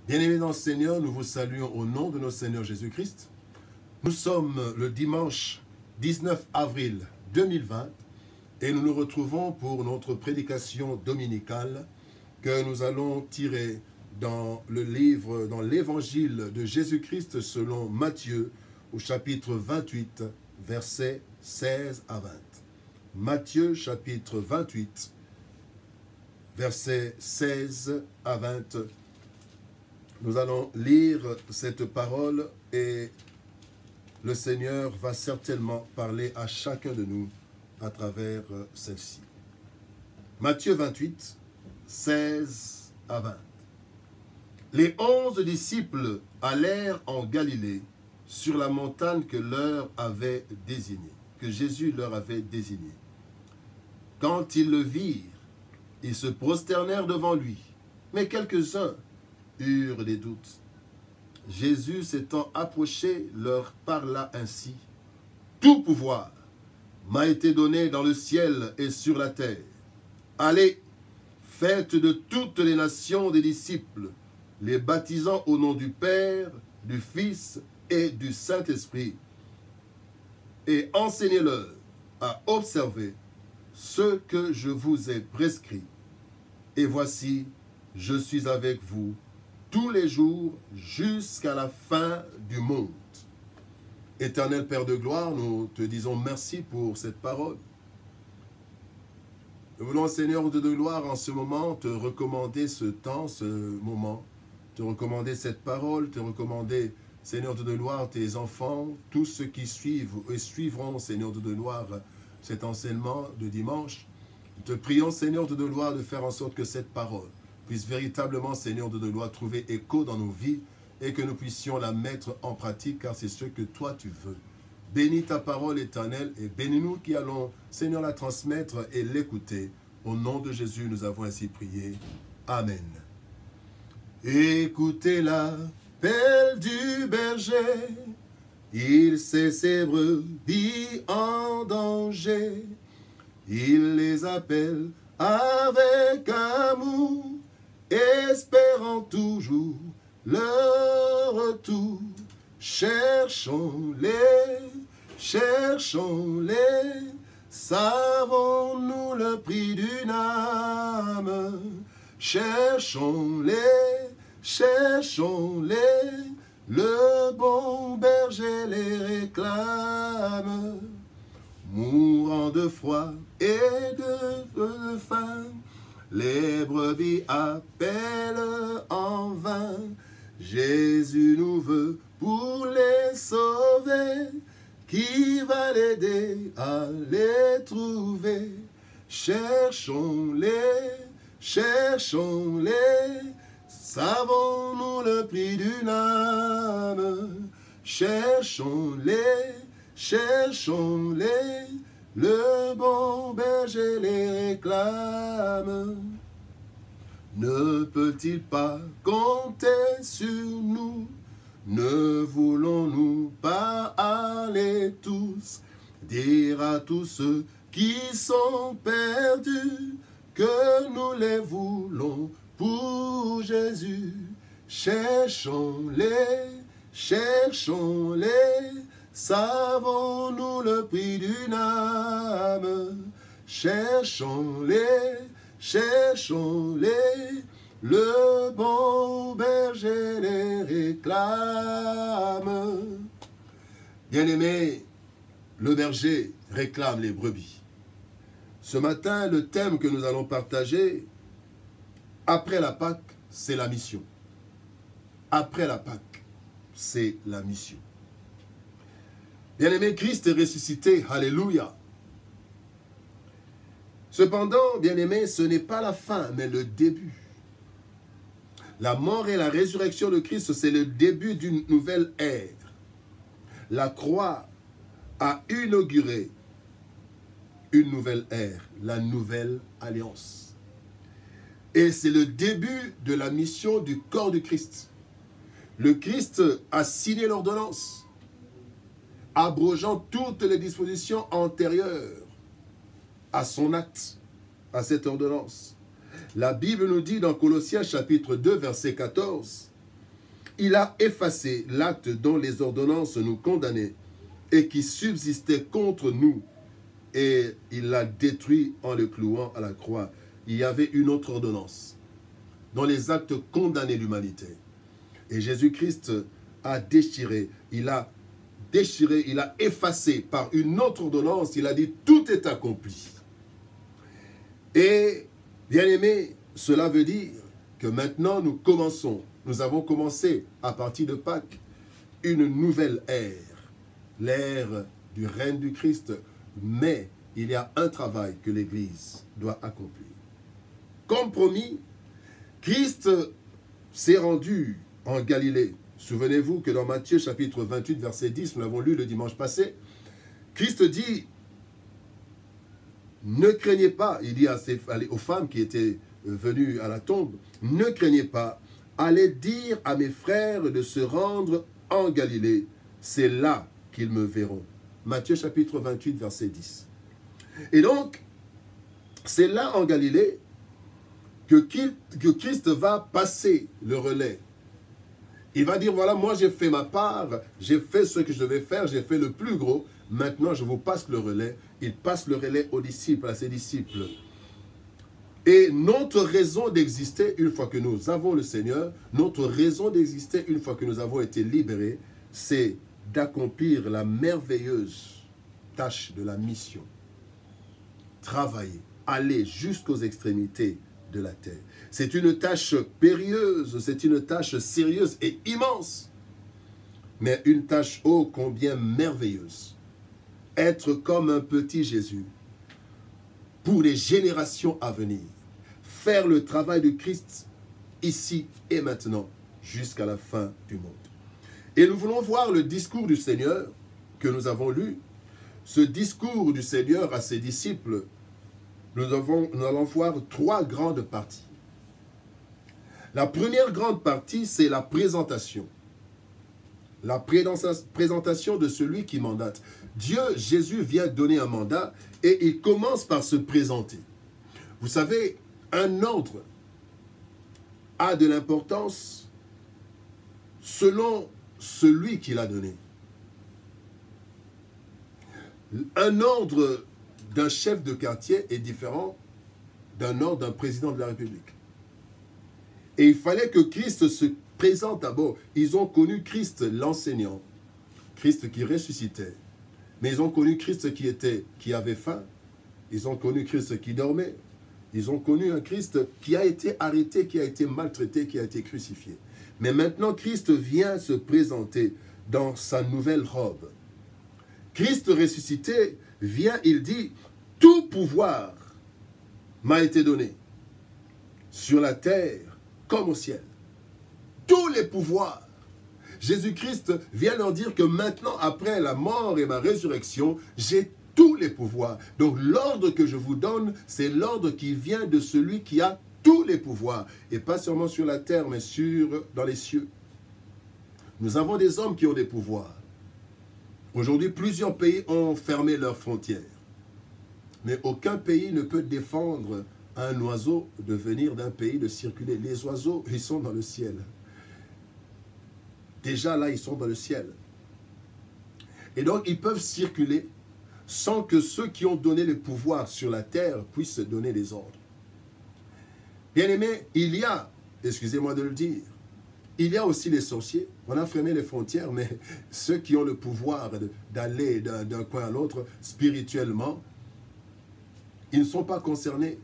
Bien-aimés dans le Seigneur, nous vous saluons au nom de notre Seigneur Jésus-Christ. Nous sommes le dimanche 19 avril 2020 et nous nous retrouvons pour notre prédication dominicale que nous allons tirer dans l'évangile de Jésus-Christ selon Matthieu au chapitre 28, versets 16 à 20. Matthieu chapitre 28, versets 16 à 20. Nous allons lire cette parole et le Seigneur va certainement parler à chacun de nous à travers celle-ci. Matthieu 28, 16 à 20. Les 11 disciples allèrent en Galilée sur la montagne que Jésus leur avait désignée. Quand ils le virent, ils se prosternèrent devant lui, mais quelques-uns eurent des doutes. Jésus s'étant approché, leur parla ainsi. « Tout pouvoir m'a été donné dans le ciel et sur la terre. Allez, faites de toutes les nations des disciples, les baptisant au nom du Père, du Fils et du Saint-Esprit, et enseignez-leur à observer ce que je vous ai prescrit. Et voici, je suis avec vous tous les jours jusqu'à la fin du monde. » Éternel Père de gloire, nous te disons merci pour cette parole. Nous voulons, Seigneur de gloire, en ce moment, te recommander ce temps, ce moment, te recommander cette parole, te recommander, Seigneur de gloire, tes enfants, tous ceux qui suivent et suivront, Seigneur de gloire, cet enseignement de dimanche. Nous te prions, Seigneur de gloire, de faire en sorte que cette parole puisse véritablement, Seigneur de gloire, trouver écho dans nos vies et que nous puissions la mettre en pratique, car c'est ce que toi tu veux. Bénis ta parole éternelle et bénis-nous qui allons, Seigneur, la transmettre et l'écouter. Au nom de Jésus, nous avons ainsi prié. Amen. Écoutez l'appel du berger, il sait ses brebis en danger, il les appelle avec amour, espérant toujours le retour. Cherchons-les, savons-nous le prix d'une âme? Cherchons-les, le bon berger les réclame. Mourant de froid et de faim, les brebis appellent en vain. Jésus nous veut pour les sauver. Qui va l'aider à les trouver? Cherchons-les, savons-nous le prix d'une âme? Cherchons-les, le bon berger les réclame. Ne peut-il pas compter sur nous? Ne voulons-nous pas aller tous dire à tous ceux qui sont perdus que nous les voulons pour Jésus? Cherchons-les, savons-nous le prix d'une âme? Cherchons-les, le bon berger les réclame. Bien-aimés, le berger réclame les brebis. Ce matin, le thème que nous allons partager, après la Pâque, c'est la mission. Après la Pâque, c'est la mission. Bien-aimé, Christ est ressuscité, alléluia. Cependant, bien-aimé, ce n'est pas la fin, mais le début. La mort et la résurrection de Christ, c'est le début d'une nouvelle ère. La croix a inauguré une nouvelle ère, la nouvelle alliance. Et c'est le début de la mission du corps du Christ. Le Christ a signé l'ordonnance, abrogeant toutes les dispositions antérieures à son acte, à cette ordonnance. La Bible nous dit dans Colossiens chapitre 2, verset 14, Il a effacé l'acte dont les ordonnances nous condamnaient et qui subsistait contre nous, et il l'a détruit en le clouant à la croix. Il y avait une autre ordonnance dont les actes condamnaient l'humanité. Et Jésus-Christ a déchiré, il a effacé par une autre ordonnance, il a dit tout est accompli. Et bien aimé, cela veut dire que maintenant nous avons commencé à partir de Pâques une nouvelle ère, l'ère du règne du Christ, mais il y a un travail que l'Église doit accomplir. Comme promis, Christ s'est rendu en Galilée. Souvenez-vous que dans Matthieu chapitre 28, verset 10, nous l'avons lu le dimanche passé, Christ dit, ne craignez pas, il dit aux femmes qui étaient venues à la tombe, ne craignez pas, allez dire à mes frères de se rendre en Galilée, c'est là qu'ils me verront. Matthieu chapitre 28, verset 10. Et donc, c'est là en Galilée que Christ va passer le relais. Il va dire, voilà, moi j'ai fait ma part, j'ai fait ce que je devais faire, j'ai fait le plus gros, maintenant je vous passe le relais. Il passe le relais aux disciples, à ses disciples. Et notre raison d'exister, une fois que nous avons le Seigneur, notre raison d'exister, une fois que nous avons été libérés, c'est d'accomplir la merveilleuse tâche de la mission. Travailler, aller jusqu'aux extrémités de la terre. C'est une tâche périlleuse, c'est une tâche sérieuse et immense, mais une tâche ô combien merveilleuse. Être comme un petit Jésus pour les générations à venir. Faire le travail de Christ ici et maintenant jusqu'à la fin du monde. Et nous voulons voir le discours du Seigneur que nous avons lu. Ce discours du Seigneur à ses disciples, nous allons voir trois grandes parties. La première grande partie, c'est la présentation. La présentation de celui qui mandate. Dieu, Jésus vient donner un mandat et il commence par se présenter. Vous savez, un ordre a de l'importance selon celui qui l'a donné. Un ordre d'un chef de quartier est différent d'un ordre d'un président de la République. Et il fallait que Christ se présente d'abord. Ils ont connu Christ l'enseignant, Christ qui ressuscitait. Mais ils ont connu Christ qui avait faim. Ils ont connu Christ qui dormait. Ils ont connu un Christ qui a été arrêté, qui a été maltraité, qui a été crucifié. Mais maintenant, Christ vient se présenter dans sa nouvelle robe. Christ ressuscité vient, il dit, tout pouvoir m'a été donné sur la terre comme au ciel. Tous les pouvoirs. Jésus-Christ vient leur dire que maintenant, après la mort et ma résurrection, j'ai tous les pouvoirs. Donc l'ordre que je vous donne, c'est l'ordre qui vient de celui qui a tous les pouvoirs. Et pas seulement sur la terre, mais dans les cieux. Nous avons des hommes qui ont des pouvoirs. Aujourd'hui, plusieurs pays ont fermé leurs frontières. Mais aucun pays ne peut défendre un oiseau de venir d'un pays, de circuler. Les oiseaux, ils sont dans le ciel. Déjà là, ils sont dans le ciel. Et donc, ils peuvent circuler sans que ceux qui ont donné le pouvoir sur la terre puissent donner les ordres. Bien-aimés, il y a, excusez-moi de le dire, il y a aussi les sorciers. On a fermé les frontières, mais ceux qui ont le pouvoir d'aller d'un coin à l'autre spirituellement, ils ne sont pas concernés.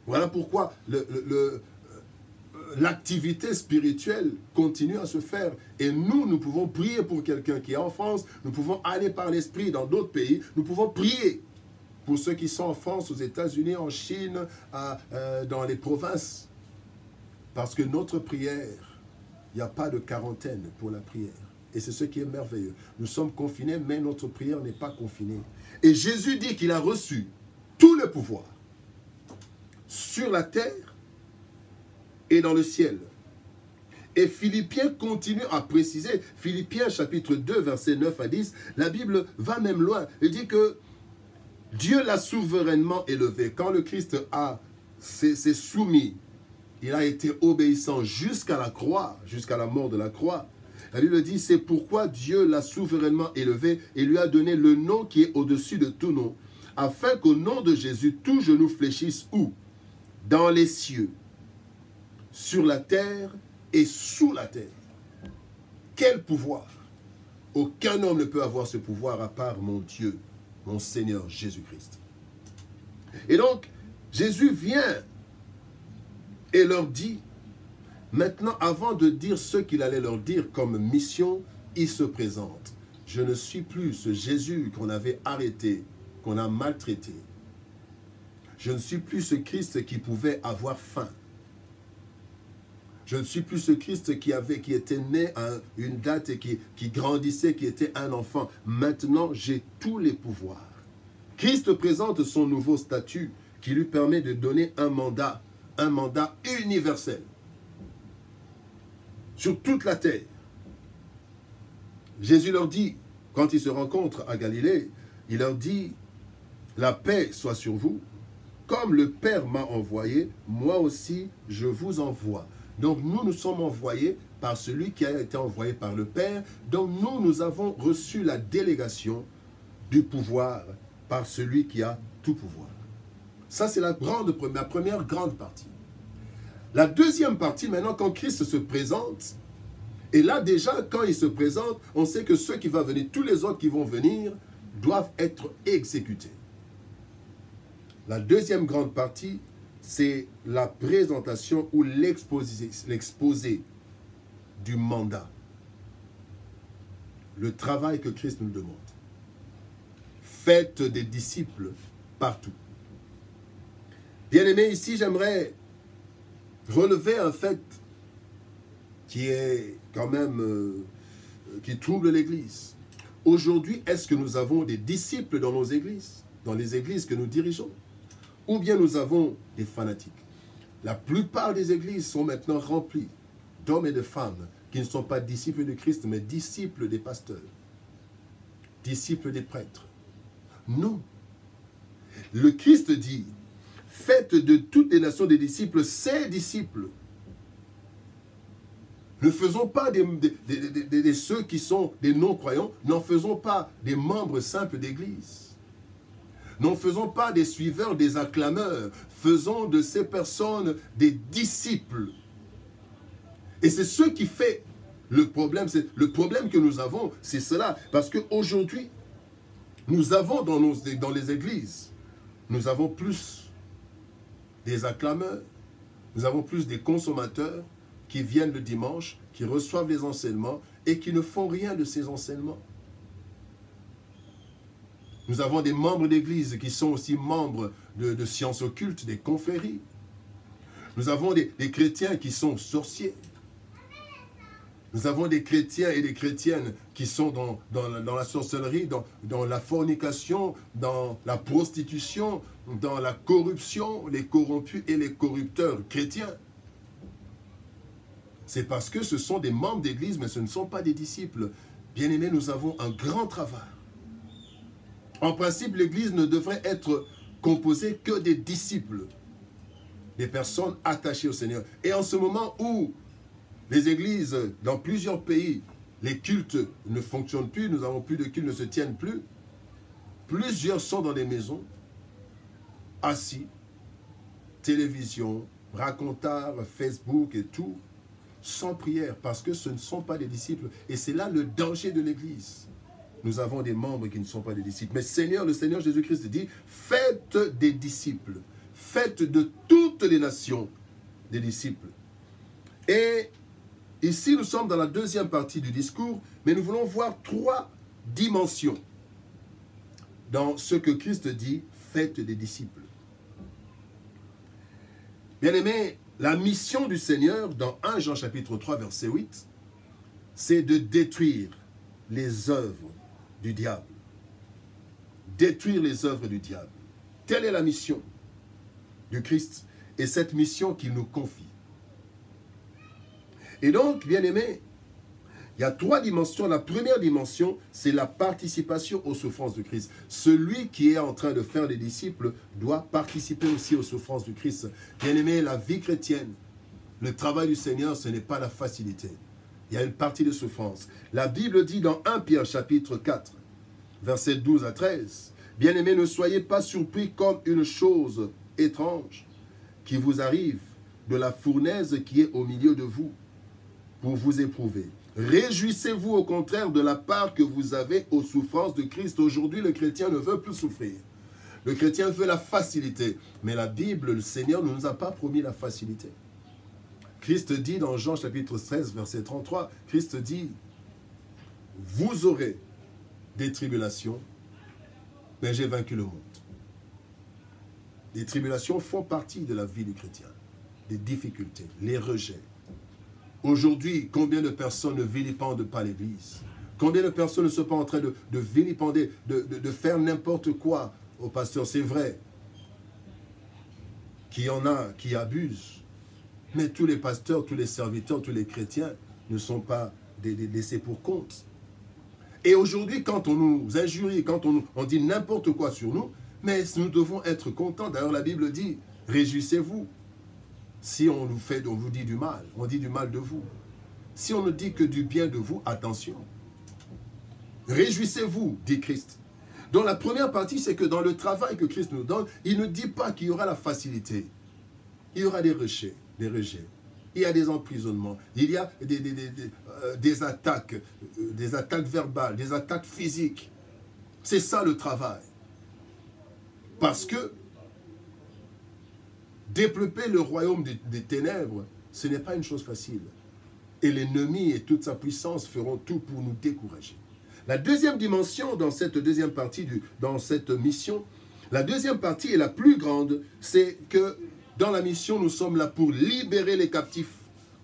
Voilà pourquoi l'activité spirituelle continue à se faire. Et nous pouvons prier pour quelqu'un qui est en France, nous pouvons aller par l'esprit dans d'autres pays, nous pouvons prier pour ceux qui sont en France, aux États-Unis, en Chine, dans les provinces. Parce que notre prière, il n'y a pas de quarantaine pour la prière. Et c'est ce qui est merveilleux. Nous sommes confinés, mais notre prière n'est pas confinée. Et Jésus dit qu'il a reçu tout le pouvoir sur la terre et dans le ciel. Et Philippiens continue à préciser, Philippiens chapitre 2, versets 9 à 10, la Bible va même loin. Il dit que Dieu l'a souverainement élevé. Quand le Christ s'est soumis il a été obéissant jusqu'à la croix, jusqu'à la mort de la croix. La Bible dit, c'est pourquoi Dieu l'a souverainement élevé et lui a donné le nom qui est au-dessus de tout nom, afin qu'au nom de Jésus, tout genou fléchisse où? Dans les cieux, sur la terre et sous la terre. Quel pouvoir! Aucun homme ne peut avoir ce pouvoir à part mon Dieu, mon Seigneur Jésus-Christ. Et donc, Jésus vient et leur dit, maintenant, avant de dire ce qu'il allait leur dire comme mission, il se présente. Je ne suis plus ce Jésus qu'on avait arrêté, qu'on a maltraité. Je ne suis plus ce Christ qui pouvait avoir faim. Je ne suis plus ce Christ qui était né à une date et qui grandissait, qui était un enfant. Maintenant, j'ai tous les pouvoirs. Christ présente son nouveau statut qui lui permet de donner un mandat universel sur toute la terre. Jésus leur dit, quand ils se rencontrent à Galilée, il leur dit, la paix soit sur vous. Comme le Père m'a envoyé, moi aussi je vous envoie. Donc nous sommes envoyés par celui qui a été envoyé par le Père. Donc nous avons reçu la délégation du pouvoir par celui qui a tout pouvoir. Ça, c'est la première grande partie. La deuxième partie, maintenant, quand Christ se présente, et là déjà, quand il se présente, on sait que ceux qui vont venir, tous les autres qui vont venir, doivent être exécutés. La deuxième grande partie, c'est la présentation ou l'exposé du mandat. Le travail que Christ nous demande. Faites des disciples partout. Bien-aimés, ici, j'aimerais relever un fait qui est quand même, qui trouble l'Église. Aujourd'hui, est-ce que nous avons des disciples dans nos églises, dans les églises que nous dirigeons? Ou bien nous avons des fanatiques? La plupart des églises sont maintenant remplies d'hommes et de femmes qui ne sont pas disciples de Christ, mais disciples des pasteurs, disciples des prêtres. Non. Le Christ dit, faites de toutes les nations des disciples ses disciples. Ne faisons pas de ceux qui sont des non-croyants, n'en faisons pas des membres simples d'église. N'en faisons pas des suiveurs, des acclameurs. Faisons de ces personnes des disciples. Et c'est ce qui fait le problème. Le problème que nous avons, c'est cela. Parce qu'aujourd'hui, nous avons dans les églises, nous avons plus des acclameurs, nous avons plus des consommateurs qui viennent le dimanche, qui reçoivent les enseignements et qui ne font rien de ces enseignements. Nous avons des membres d'église qui sont aussi membres de sciences occultes, des confréries. Nous avons des chrétiens qui sont sorciers. Nous avons des chrétiens et des chrétiennes qui sont dans la sorcellerie, dans la fornication, dans la prostitution, dans la corruption, les corrompus et les corrupteurs chrétiens. C'est parce que ce sont des membres d'église, mais ce ne sont pas des disciples. Bien-aimés, nous avons un grand travail. En principe, l'église ne devrait être composée que des disciples, des personnes attachées au Seigneur. Et en ce moment où les églises, dans plusieurs pays, les cultes ne fonctionnent plus, nous n'avons plus de cultes, ne se tiennent plus, plusieurs sont dans des maisons, assis, télévision, racontars, Facebook et tout, sans prière, parce que ce ne sont pas des disciples. Et c'est là le danger de l'église. Nous avons des membres qui ne sont pas des disciples. Mais le Seigneur Jésus-Christ dit, faites des disciples. Faites de toutes les nations des disciples. Et ici, nous sommes dans la deuxième partie du discours, mais nous voulons voir 3 dimensions dans ce que Christ dit, faites des disciples. Bien-aimés, la mission du Seigneur, dans 1 Jean chapitre 3, verset 8, c'est de détruire les œuvres du diable. Détruire les œuvres du diable. Telle est la mission du Christ et cette mission qu'il nous confie. Et donc, bien-aimés, il y a 3 dimensions. La première dimension, c'est la participation aux souffrances du Christ. Celui qui est en train de faire des disciples doit participer aussi aux souffrances du Christ. Bien-aimés, la vie chrétienne, Le travail du Seigneur, ce n'est pas la facilité. Il y a une partie de souffrance. La Bible dit dans 1 Pierre chapitre 4, versets 12 à 13, « Bien-aimés, ne soyez pas surpris comme une chose étrange qui vous arrive de la fournaise qui est au milieu de vous pour vous éprouver. Réjouissez-vous au contraire de la part que vous avez aux souffrances de Christ. » Aujourd'hui, le chrétien ne veut plus souffrir. Le chrétien veut la facilité. Mais la Bible, le Seigneur ne nous a pas promis la facilité. Christ dit dans Jean chapitre 13, verset 33, Christ dit, « Vous aurez des tribulations, mais j'ai vaincu le monde. » Les tribulations font partie de la vie du chrétien. Les difficultés, les rejets. Aujourd'hui, combien de personnes ne vilipendent pas l'Église? Combien de personnes ne sont pas en train de vilipender, de faire n'importe quoi au pasteur? C'est vrai qu'il y en a qui abusent. Mais tous les pasteurs, tous les serviteurs, tous les chrétiens ne sont pas des laissés pour compte. Et aujourd'hui, quand on nous injurie, quand on dit n'importe quoi sur nous, mais nous devons être contents. D'ailleurs, la Bible dit, réjouissez-vous. Si on vous dit du mal, on dit du mal de vous. Si on ne dit que du bien de vous, attention. Réjouissez-vous, dit Christ. Donc la première partie, c'est que dans le travail que Christ nous donne, il ne dit pas qu'il y aura la facilité. Il y aura des rejets. Il y a des emprisonnements, il y a des attaques verbales, des attaques physiques. C'est ça le travail. Parce que développer le royaume des ténèbres, ce n'est pas une chose facile. Et l'ennemi et toute sa puissance feront tout pour nous décourager. La deuxième dimension dans cette deuxième partie, dans cette mission, la deuxième partie est la plus grande, c'est que dans la mission, nous sommes là pour libérer les captifs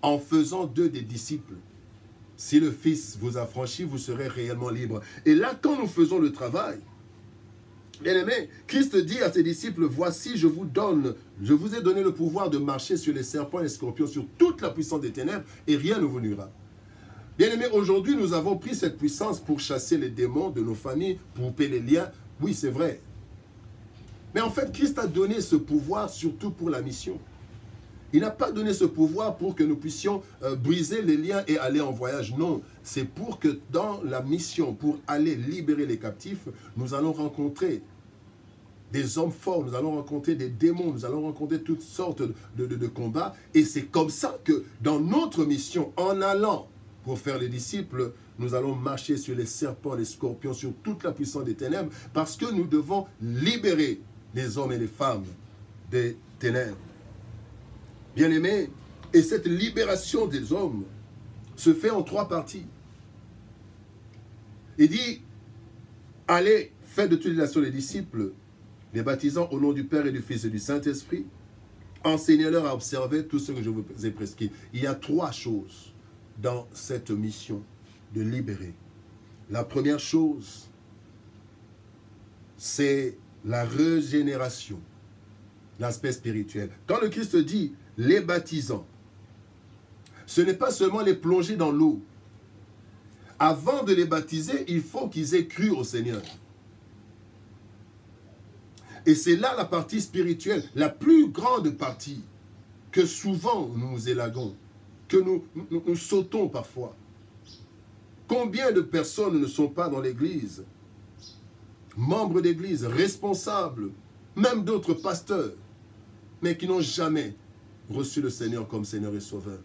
en faisant d'eux des disciples. Si le Fils vous a franchi, vous serez réellement libre. Et là, quand nous faisons le travail, bien aimé, Christ dit à ses disciples, voici, je vous ai donné le pouvoir de marcher sur les serpents et les scorpions, sur toute la puissance des ténèbres, et rien ne vous nuira. Bien aimé, aujourd'hui, nous avons pris cette puissance pour chasser les démons de nos familles, pour couper les liens. Oui, c'est vrai. Mais en fait, Christ a donné ce pouvoir surtout pour la mission. Il n'a pas donné ce pouvoir pour que nous puissions briser les liens et aller en voyage. Non, c'est pour que dans la mission, pour aller libérer les captifs, nous allons rencontrer des hommes forts, nous allons rencontrer des démons, nous allons rencontrer toutes sortes de combats. Et c'est comme ça que dans notre mission, en allant pour faire les disciples, nous allons marcher sur les serpents, les scorpions, sur toute la puissance des ténèbres, parce que nous devons libérer les hommes et les femmes des ténèbres. Bien-aimés, et cette libération des hommes se fait en 3 parties. Il dit, allez, faites de toutes les nations les disciples, les baptisant au nom du Père et du Fils et du Saint-Esprit, enseignez-leur à observer tout ce que je vous ai prescrit. Il y a 3 choses dans cette mission de libérer. La première chose, c'est la régénération, l'aspect spirituel. Quand le Christ dit les baptisants, ce n'est pas seulement les plonger dans l'eau. Avant de les baptiser, il faut qu'ils aient cru au Seigneur. Et c'est là la partie spirituelle, la plus grande partie, que souvent nous élaguons, que nous sautons parfois. Combien de personnes ne sont pas dans l'église, membres d'église, responsables, même d'autres pasteurs, mais qui n'ont jamais reçu le Seigneur comme Seigneur et Sauveur.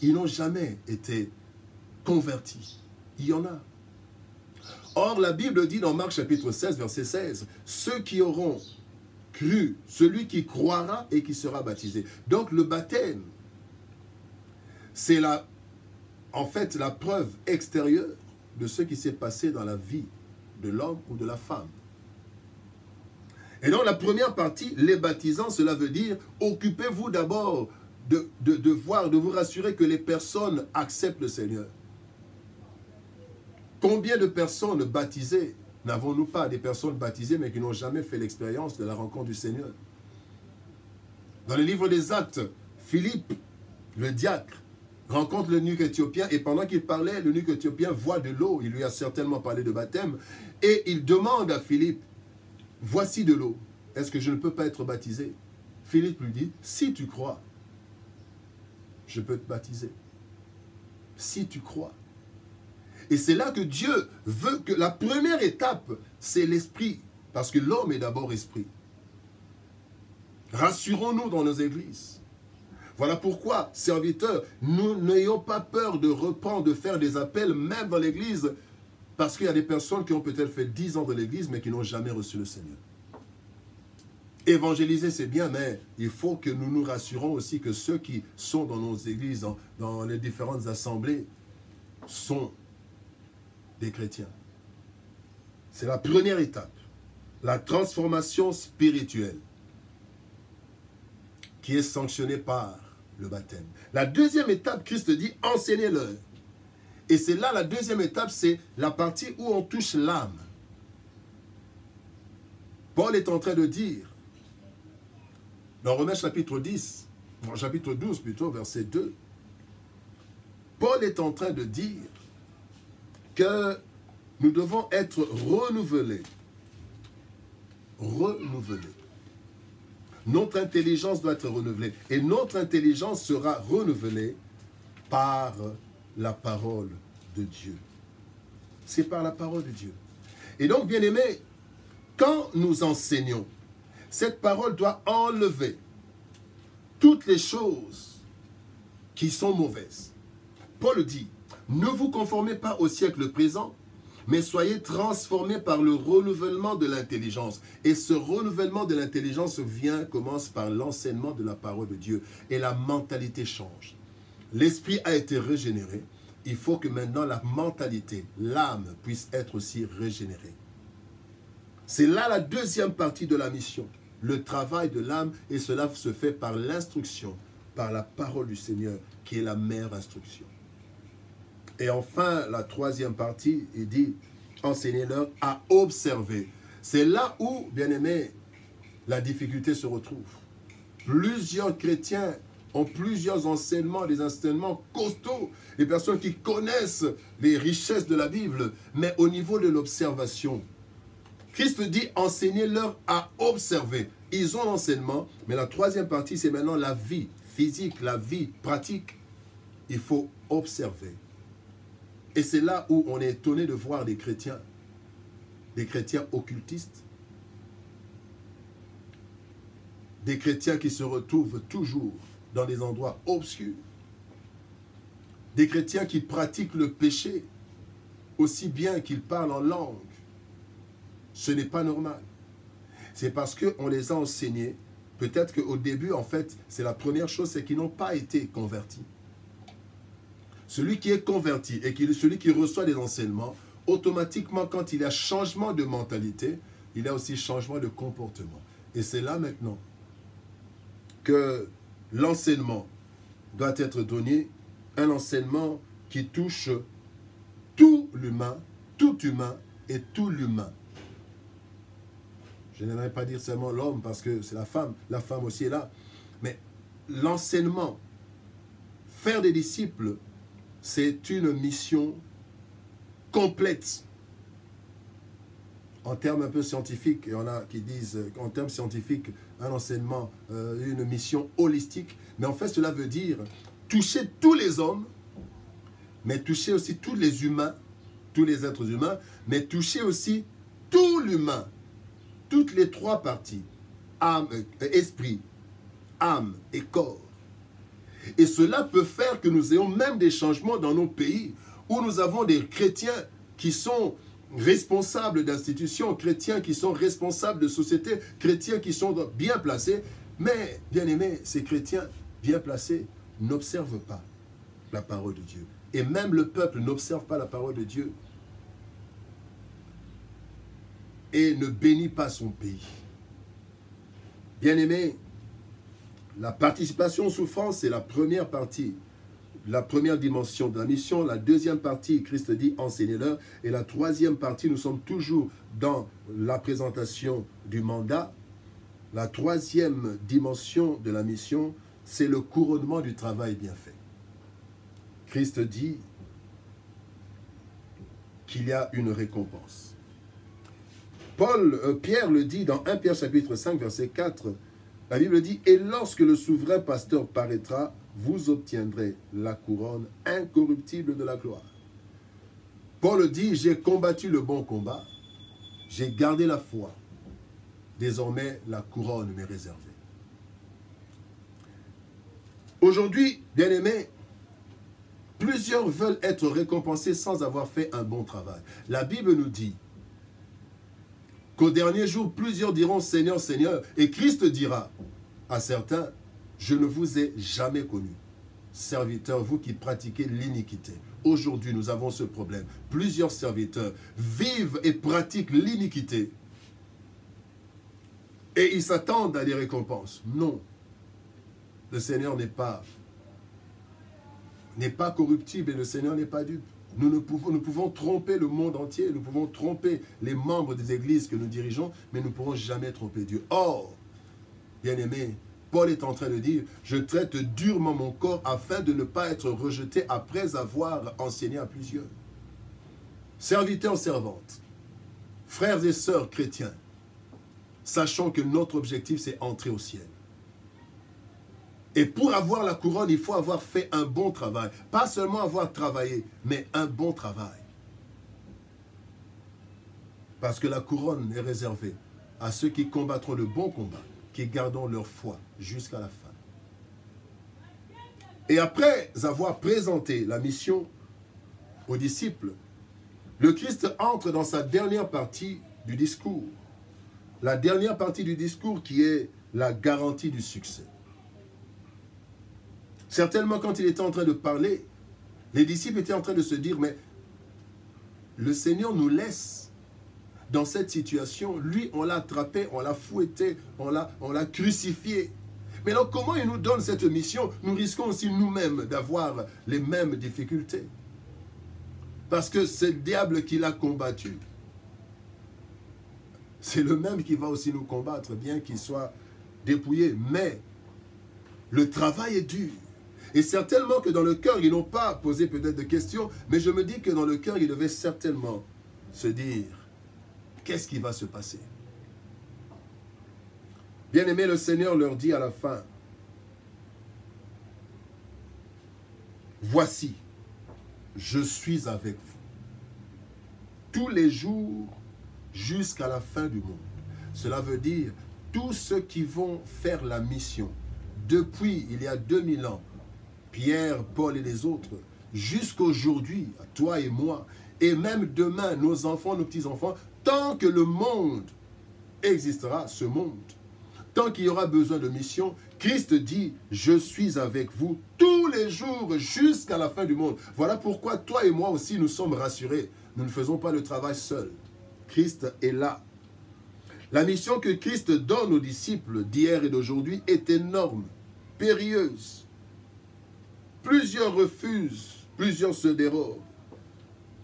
Ils n'ont jamais été convertis. Il y en a. Or, la Bible dit dans Marc chapitre 16, verset 16, « Ceux qui auront cru, celui qui croira et qui sera baptisé. » Donc, le baptême, c'est en fait la preuve extérieure de ce qui s'est passé dans la vie de l'homme ou de la femme. Et donc la première partie, les baptisants, cela veut dire, occupez-vous d'abord de vous rassurer que les personnes acceptent le Seigneur. Combien de personnes baptisées n'avons-nous pas? Des personnes baptisées mais qui n'ont jamais fait l'expérience de la rencontre du Seigneur. Dans le livre des Actes, Philippe, le diacre, rencontre l'eunuque éthiopien et pendant qu'il parlait, l'eunuque éthiopien voit de l'eau. Il lui a certainement parlé de baptême et il demande à Philippe, voici de l'eau, est-ce que je ne peux pas être baptisé? Philippe lui dit, si tu crois. je peux te baptiser. Si tu crois. Et c'est là que Dieu veut que la première étape, c'est l'esprit. Parce que l'homme est d'abord esprit. Rassurons-nous dans nos églises. Voilà pourquoi, serviteurs, nous n'ayons pas peur de reprendre, de faire des appels, même dans l'église, parce qu'il y a des personnes qui ont peut-être fait 10 ans dans l'église, mais qui n'ont jamais reçu le Seigneur. Évangéliser, c'est bien, mais il faut que nous nous rassurons aussi que ceux qui sont dans nos églises, dans les différentes assemblées, sont des chrétiens. C'est la première étape, la transformation spirituelle, qui est sanctionnée par le baptême. La deuxième étape, Christ dit, enseignez-leur. Et c'est là, la deuxième étape, c'est la partie où on touche l'âme. Paul est en train de dire, dans Romains chapitre 10, chapitre 12 plutôt, verset 2, Paul est en train de dire que nous devons être renouvelés. Renouvelés. Notre intelligence doit être renouvelée. Et notre intelligence sera renouvelée par la parole de Dieu. C'est par la parole de Dieu. Et donc, bien-aimés, quand nous enseignons, cette parole doit enlever toutes les choses qui sont mauvaises. Paul dit, ne vous conformez pas au siècle présent, mais soyez transformés par le renouvellement de l'intelligence. Et ce renouvellement de l'intelligence commence par l'enseignement de la parole de Dieu. Et la mentalité change. L'esprit a été régénéré. Il faut que maintenant la mentalité, l'âme, puisse être aussi régénérée. C'est là la deuxième partie de la mission. Le travail de l'âme, et cela se fait par l'instruction, par la parole du Seigneur, qui est la meilleure instruction. Et enfin, la troisième partie, il dit, enseignez-leur à observer. C'est là où, bien aimé, la difficulté se retrouve. Plusieurs chrétiens ont plusieurs enseignements, des enseignements costauds, des personnes qui connaissent les richesses de la Bible, mais au niveau de l'observation. Christ dit, enseignez-leur à observer. Ils ont l'enseignement, mais la troisième partie, c'est maintenant la vie physique, la vie pratique. Il faut observer. Et c'est là où on est étonné de voir des chrétiens occultistes, des chrétiens qui se retrouvent toujours dans des endroits obscurs, des chrétiens qui pratiquent le péché aussi bien qu'ils parlent en langue. Ce n'est pas normal. C'est parce qu'on les a enseignés. Peut-être qu'au début, en fait, c'est la première chose, c'est qu'ils n'ont pas été convertis. Celui qui est converti et celui qui reçoit des enseignements, automatiquement, quand il y a changement de mentalité, il y a aussi changement de comportement. Et c'est là maintenant que l'enseignement doit être donné, un enseignement qui touche tout l'humain, tout humain et tout l'humain. Je n'aimerais pas dire seulement l'homme parce que c'est la femme aussi est là. Mais l'enseignement, faire des disciples, c'est une mission complète. En termes un peu scientifiques, il y en a qui disent, en termes scientifiques, un enseignement, une mission holistique. Mais en fait, cela veut dire toucher tous les hommes, mais toucher aussi tous les humains, tous les êtres humains, mais toucher aussi tout l'humain. Toutes les trois parties, âme, esprit, âme et corps. Et cela peut faire que nous ayons même des changements dans nos pays où nous avons des chrétiens qui sont responsables d'institutions, chrétiens qui sont responsables de sociétés, chrétiens qui sont bien placés. Mais, bien aimés, ces chrétiens bien placés n'observent pas la parole de Dieu. Et même le peuple n'observe pas la parole de Dieu et ne bénit pas son pays. Bien aimés, la participation aux souffrances, c'est la première partie, la première dimension de la mission. La deuxième partie, Christ dit, enseignez-leur. Et la troisième partie, nous sommes toujours dans la présentation du mandat. La troisième dimension de la mission, c'est le couronnement du travail bien fait. Christ dit qu'il y a une récompense. Pierre le dit dans 1 Pierre chapitre 5, verset 4, la Bible dit « Et lorsque le souverain pasteur paraîtra, vous obtiendrez la couronne incorruptible de la gloire. Paul dit, j'ai combattu le bon combat, j'ai gardé la foi. Désormais, la couronne m'est réservée. Aujourd'hui, bien-aimés, plusieurs veulent être récompensés sans avoir fait un bon travail. La Bible nous dit qu'au dernier jour, plusieurs diront « Seigneur, Seigneur » et Christ dira à certains « Je ne vous ai jamais connus, serviteurs, vous qui pratiquez l'iniquité. » Aujourd'hui, nous avons ce problème. Plusieurs serviteurs vivent et pratiquent l'iniquité et ils s'attendent à des récompenses. Non. Le Seigneur n'est pas corruptible et le Seigneur n'est pas dupe. Nous pouvons tromper le monde entier, nous pouvons tromper les membres des églises que nous dirigeons, mais nous ne pourrons jamais tromper Dieu. Or, bien-aimé, Paul est en train de dire, je traite durement mon corps afin de ne pas être rejeté après avoir enseigné à plusieurs. Serviteurs, servantes, frères et sœurs chrétiens, sachant que notre objectif c'est entrer au ciel. Et pour avoir la couronne, il faut avoir fait un bon travail. Pas seulement avoir travaillé, mais un bon travail. Parce que la couronne est réservée à ceux qui combattront le bon combat, qui garderont leur foi jusqu'à la fin. Et après avoir présenté la mission aux disciples, le Christ entre dans sa dernière partie du discours. La dernière partie du discours qui est la garantie du succès. Certainement, quand il était en train de parler, les disciples étaient en train de se dire, mais le Seigneur nous laisse dans cette situation. Lui, on l'a attrapé, on l'a fouetté, on l'a crucifié. Mais alors, comment il nous donne cette mission? Nous risquons aussi nous-mêmes d'avoir les mêmes difficultés. Parce que c'est le diable qui l'a combattu. C'est le même qui va aussi nous combattre, bien qu'il soit dépouillé. Mais le travail est dur. Et certainement que dans le cœur, ils n'ont pas posé peut-être de questions, mais je me dis que dans le cœur, ils devaient certainement se dire, qu'est-ce qui va se passer? Bien-aimé, le Seigneur leur dit à la fin, voici, je suis avec vous tous les jours jusqu'à la fin du monde. Cela veut dire, tous ceux qui vont faire la mission, depuis il y a 2000 ans, Pierre, Paul et les autres, jusqu'aujourd'hui, à toi et moi, et même demain, nos enfants, nos petits-enfants, tant que le monde existera, ce monde, tant qu'il y aura besoin de mission, Christ dit, je suis avec vous tous les jours jusqu'à la fin du monde. Voilà pourquoi toi et moi aussi, nous sommes rassurés. Nous ne faisons pas le travail seuls. Christ est là. La mission que Christ donne aux disciples d'hier et d'aujourd'hui est énorme, périlleuse. Plusieurs refusent, plusieurs se dérobent.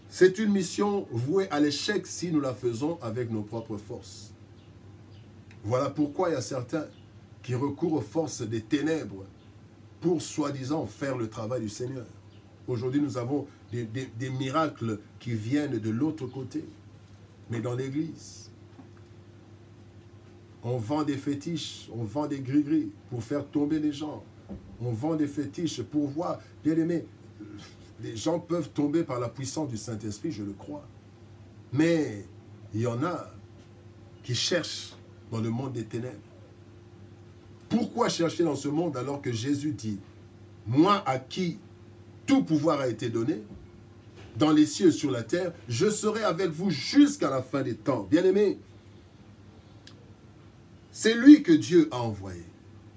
C'est une mission vouée à l'échec si nous la faisons avec nos propres forces. Voilà pourquoi il y a certains qui recourent aux forces des ténèbres pour soi-disant faire le travail du Seigneur. Aujourd'hui, nous avons des miracles qui viennent de l'autre côté, mais dans l'Église. On vend des fétiches, on vend des gris-gris pour faire tomber les gens. On vend des fétiches pour voir. Bien aimé, les gens peuvent tomber par la puissance du Saint-Esprit, je le crois. Mais il y en a qui cherchent dans le monde des ténèbres. Pourquoi chercher dans ce monde alors que Jésus dit, moi à qui tout pouvoir a été donné, dans les cieux et sur la terre, je serai avec vous jusqu'à la fin des temps. Bien aimé, c'est lui que Dieu a envoyé.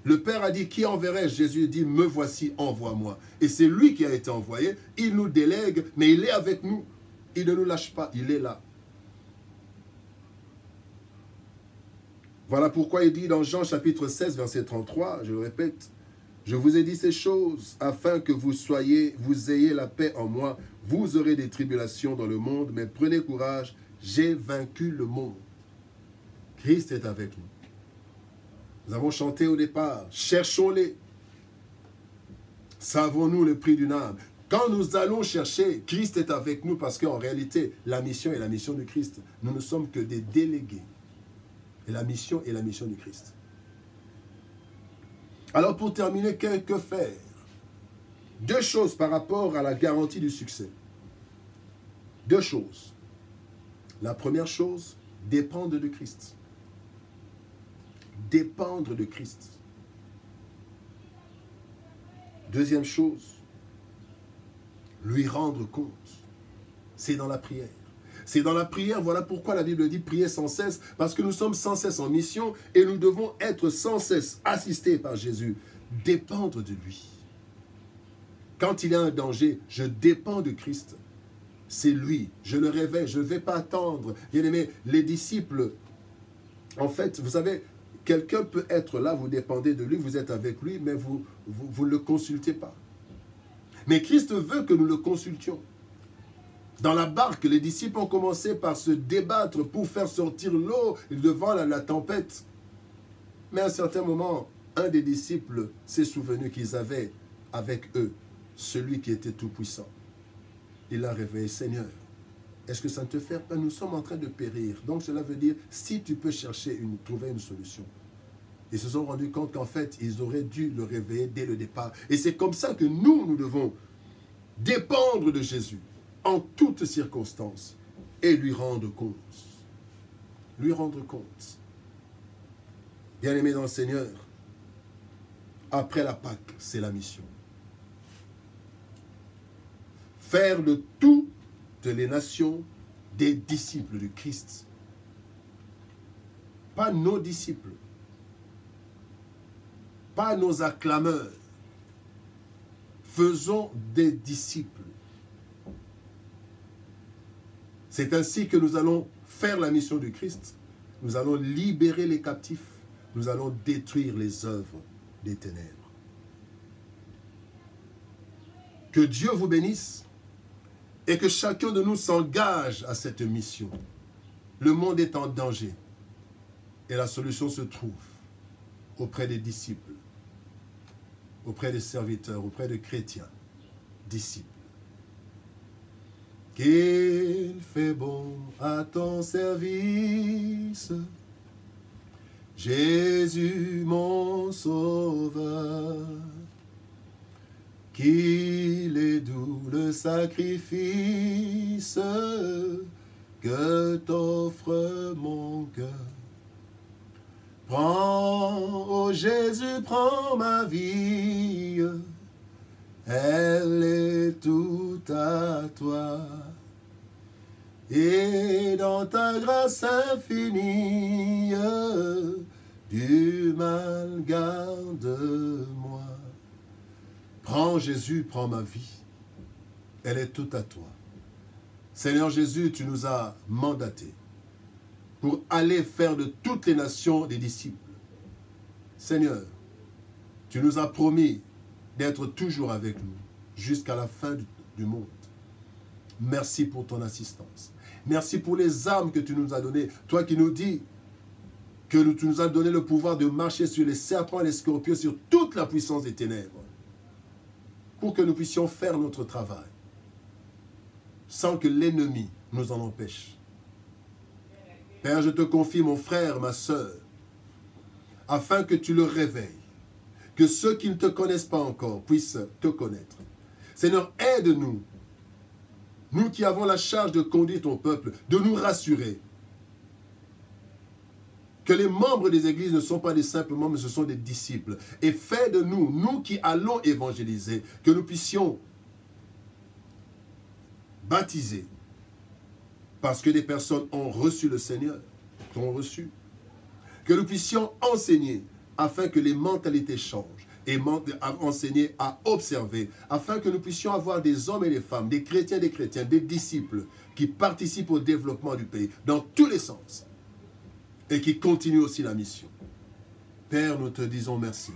Le Père a dit, qui enverrai-je? Jésus dit, me voici, envoie-moi. Et c'est lui qui a été envoyé. Il nous délègue, mais il est avec nous. Il ne nous lâche pas, il est là. Voilà pourquoi il dit dans Jean chapitre 16, verset 33, je le répète, je vous ai dit ces choses afin que vous ayez la paix en moi. Vous aurez des tribulations dans le monde, mais prenez courage, j'ai vaincu le monde. Christ est avec nous. Nous avons chanté au départ, cherchons-les. Savons-nous le prix d'une âme? Quand nous allons chercher, Christ est avec nous parce qu'en réalité, la mission est la mission de Christ. Nous ne sommes que des délégués. Et la mission est la mission du Christ. Alors pour terminer, que faire? Deux choses par rapport à la garantie du succès. Deux choses. La première chose, dépendre de Christ. Dépendre de Christ. Deuxième chose, lui rendre compte. C'est dans la prière. C'est dans la prière, voilà pourquoi la Bible dit prier sans cesse, parce que nous sommes sans cesse en mission et nous devons être sans cesse assistés par Jésus, dépendre de lui. Quand il y a un danger, je dépends de Christ. C'est lui, je le réveille, je ne vais pas attendre. Bien-aimés, les disciples, en fait, vous savez, quelqu'un peut être là, vous dépendez de lui, vous êtes avec lui, mais vous ne le consultez pas. Mais Christ veut que nous le consultions. Dans la barque, les disciples ont commencé par se débattre pour faire sortir l'eau devant la tempête. Mais à un certain moment, un des disciples s'est souvenu qu'ils avaient avec eux celui qui était tout-puissant. Il l'a réveillé, Seigneur, est-ce que ça ne te fait pas? Nous sommes en train de périr. Donc cela veut dire, si tu peux trouver une solution. Ils se sont rendus compte qu'en fait, ils auraient dû le réveiller dès le départ. Et c'est comme ça que nous devons dépendre de Jésus en toutes circonstances et lui rendre compte. Lui rendre compte. Bien-aimé dans le Seigneur, après la Pâque, c'est la mission. Faire de toutes les nations des disciples de Christ. Pas nos disciples. Pas nos acclameurs. Faisons des disciples. C'est ainsi que nous allons faire la mission du Christ. Nous allons libérer les captifs. Nous allons détruire les œuvres des ténèbres. Que Dieu vous bénisse et que chacun de nous s'engage à cette mission. Le monde est en danger et la solution se trouve auprès des disciples, auprès des serviteurs, auprès des chrétiens, disciples. Qu'il fait bon à ton service, Jésus mon sauveur, qu'il est doux le sacrifice que t'offre mon cœur. Prends, ô Jésus, prends ma vie, elle est toute à toi. Et dans ta grâce infinie, du mal garde-moi. Prends Jésus, prends ma vie, elle est toute à toi. Seigneur Jésus, tu nous as mandatés pour aller faire de toutes les nations des disciples. Seigneur, tu nous as promis d'être toujours avec nous jusqu'à la fin du monde. Merci pour ton assistance. Merci pour les âmes que tu nous as données. Toi qui nous dis que tu nous as donné le pouvoir de marcher sur les serpents et les scorpions, sur toute la puissance des ténèbres, pour que nous puissions faire notre travail sans que l'ennemi nous en empêche. Père, je te confie mon frère, ma sœur, afin que tu le réveilles, que ceux qui ne te connaissent pas encore puissent te connaître. Seigneur, aide-nous, nous qui avons la charge de conduire ton peuple, de nous rassurer que les membres des églises ne sont pas des simples membres, mais ce sont des disciples. Et fais de nous, nous qui allons évangéliser, que nous puissions baptiser, parce que des personnes ont reçu le Seigneur, t'ont reçu. Que nous puissions enseigner, afin que les mentalités changent, et enseigner à observer, afin que nous puissions avoir des hommes et des femmes, des chrétiens et des chrétiennes, des disciples, qui participent au développement du pays, dans tous les sens, et qui continuent aussi la mission. Père, nous te disons merci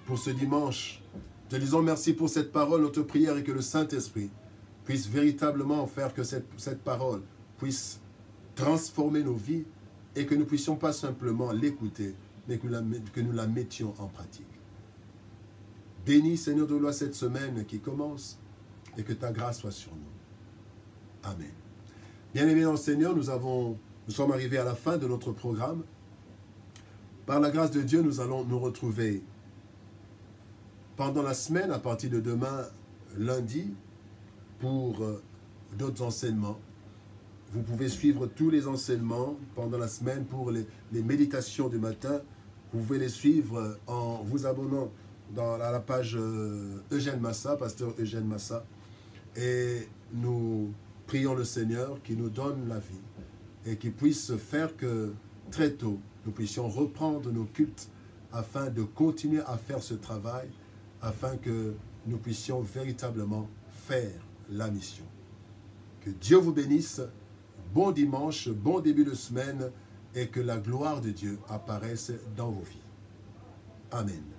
pour ce dimanche. Te disons merci pour cette parole, notre prière, et que le Saint-Esprit puisse véritablement faire que cette parole puisse transformer nos vies, et que nous ne puissions pas simplement l'écouter, mais que nous la mettions en pratique. Bénis, Seigneur de gloire, cette semaine qui commence, et que ta grâce soit sur nous. Amen. Bien-aimés dans le Seigneur, nous sommes arrivés à la fin de notre programme. Par la grâce de Dieu, nous allons nous retrouver pendant la semaine, à partir de demain, lundi pour d'autres enseignements. Vous pouvez suivre tous les enseignements pendant la semaine pour les méditations du matin. Vous pouvez les suivre en vous abonnant à la page Eugène Massa, pasteur Eugène Massa. Et nous prions le Seigneur qui nous donne la vie et qui puisse faire que très tôt, nous puissions reprendre nos cultes afin de continuer à faire ce travail, afin que nous puissions véritablement faire la mission. Que Dieu vous bénisse. Bon dimanche, bon début de semaine et que la gloire de Dieu apparaisse dans vos vies. Amen.